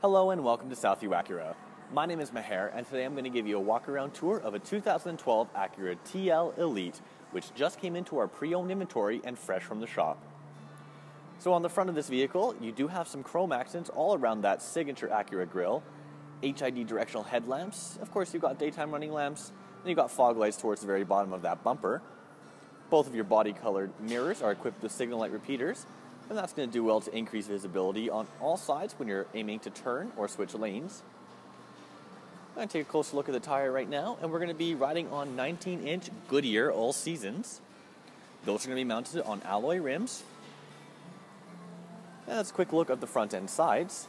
Hello and welcome to Southview Acura. My name is Maher and today I'm going to give you a walk around tour of a 2012 Acura TL Elite which just came into our pre-owned inventory and fresh from the shop. So on the front of this vehicle you do have some chrome accents all around that signature Acura grille, HID directional headlamps, of course you've got daytime running lamps, and you've got fog lights towards the very bottom of that bumper. Both of your body colored mirrors are equipped with signal light repeaters, and that's going to do well to increase visibility on all sides when you're aiming to turn or switch lanes. I'm going to take a closer look at the tire right now, and we're going to be riding on 19-inch Goodyear all seasons. Those are going to be mounted on alloy rims. And that's a quick look at the front and sides.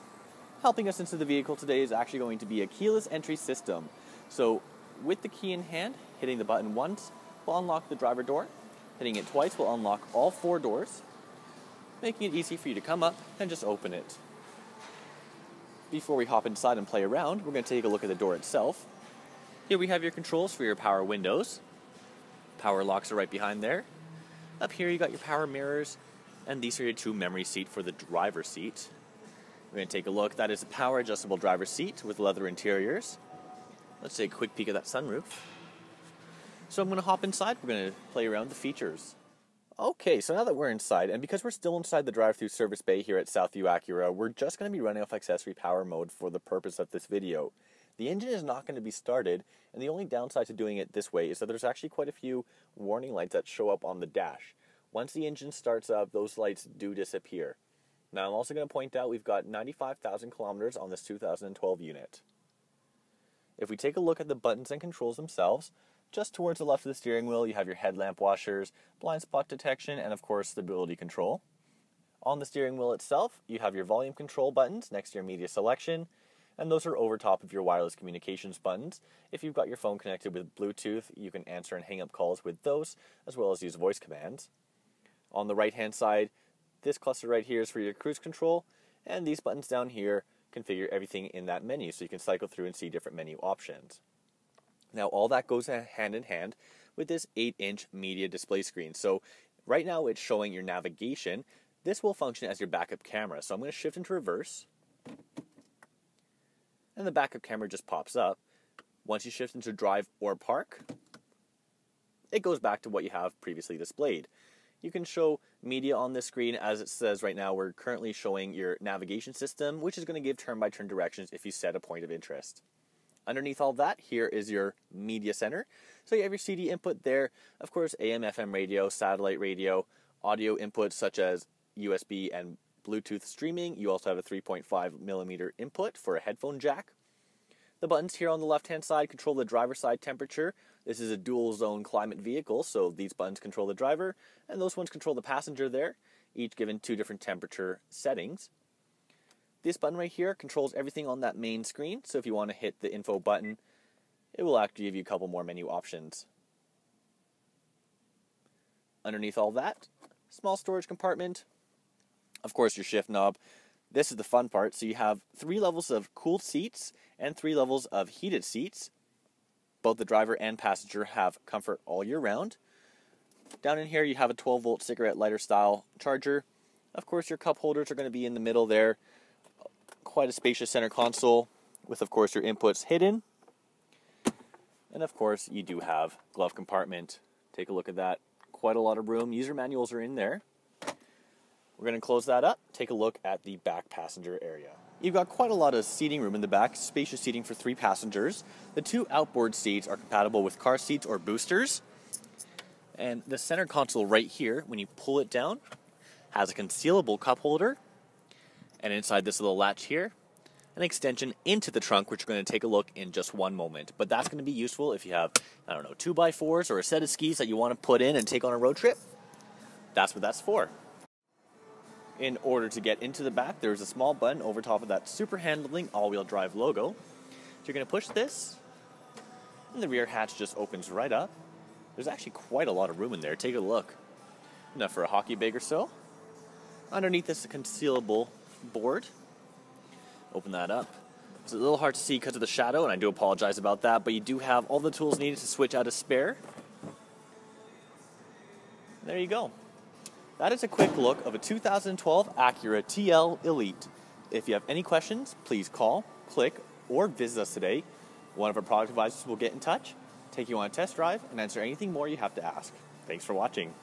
Helping us into the vehicle today is actually going to be a keyless entry system. So with the key in hand, hitting the button once will unlock the driver door. Hitting it twice will unlock all four doors, making it easy for you to come up and just open it. Before we hop inside and play around, we're going to take a look at the door itself. Here we have your controls for your power windows. Power locks are right behind there. Up here you got your power mirrors, and these are your two memory seat for the driver's seat. We're going to take a look. That is a power adjustable driver's seat with leather interiors. Let's take a quick peek at that sunroof. So I'm going to hop inside. We're going to play around the features. Okay, so now that we're inside, and because we're still inside the drive-through service bay here at Southview Acura, we're just going to be running off accessory power mode for the purpose of this video. The engine is not going to be started, and the only downside to doing it this way is that there's actually quite a few warning lights that show up on the dash. Once the engine starts up, those lights do disappear. Now I'm also going to point out we've got 95,000 kilometers on this 2012 unit. If we take a look at the buttons and controls themselves, just towards the left of the steering wheel, you have your headlamp washers, blind spot detection, and of course, stability control. On the steering wheel itself, you have your volume control buttons next to your media selection, and those are over top of your wireless communications buttons. If you've got your phone connected with Bluetooth, you can answer and hang up calls with those, as well as use voice commands. On the right-hand side, this cluster right here is for your cruise control, and these buttons down here configure everything in that menu, so you can cycle through and see different menu options. Now, all that goes hand in hand with this 8-inch media display screen. So right now it's showing your navigation. This will function as your backup camera. So I'm going to shift into reverse, and the backup camera just pops up. Once you shift into drive or park, it goes back to what you have previously displayed. You can show media on this screen. As it says right now, we're currently showing your navigation system, which is going to give turn-by-turn directions if you set a point of interest. Underneath all that, here is your media center. So you have your CD input there, of course, AM, FM radio, satellite radio, audio inputs such as USB and Bluetooth streaming. You also have a 3.5 millimeter input for a headphone jack. The buttons here on the left-hand side control the driver's side temperature. This is a dual zone climate vehicle, so these buttons control the driver, and those ones control the passenger there, each given two different temperature settings. This button right here controls everything on that main screen, so if you want to hit the info button, it will actually give you a couple more menu options. Underneath all that, small storage compartment, of course your shift knob. This is the fun part, so you have 3 levels of cooled seats and 3 levels of heated seats. Both the driver and passenger have comfort all year round. Down in here you have a 12-volt cigarette lighter style charger. Of course your cup holders are going to be in the middle there. Quite a spacious center console with, of course, your inputs hidden. And, of course, you do have glove compartment. Take a look at that. Quite a lot of room. User manuals are in there. We're going to close that up. Take a look at the back passenger area. You've got quite a lot of seating room in the back. Spacious seating for 3 passengers. The 2 outboard seats are compatible with car seats or boosters. And the center console right here, when you pull it down, has a concealable cup holder. And inside this little latch here, an extension into the trunk, which we're going to take a look in just one moment. But that's going to be useful if you have, 2x4s or a set of skis that you want to put in and take on a road trip. That's what that's for. In order to get into the back, there's a small button over top of that super handling all-wheel drive logo. So you're going to push this, and the rear hatch just opens right up. There's actually quite a lot of room in there. Take a look. Enough for a hockey bag or so. Underneath this, a concealable board. Open that up. It's a little hard to see because of the shadow, and I do apologize about that, but you do have all the tools needed to switch out a spare. There you go. That is a quick look of a 2012 Acura TL Elite. If you have any questions, please call, click, or visit us today. One of our product advisors will get in touch, take you on a test drive, and answer anything more you have to ask. Thanks for watching.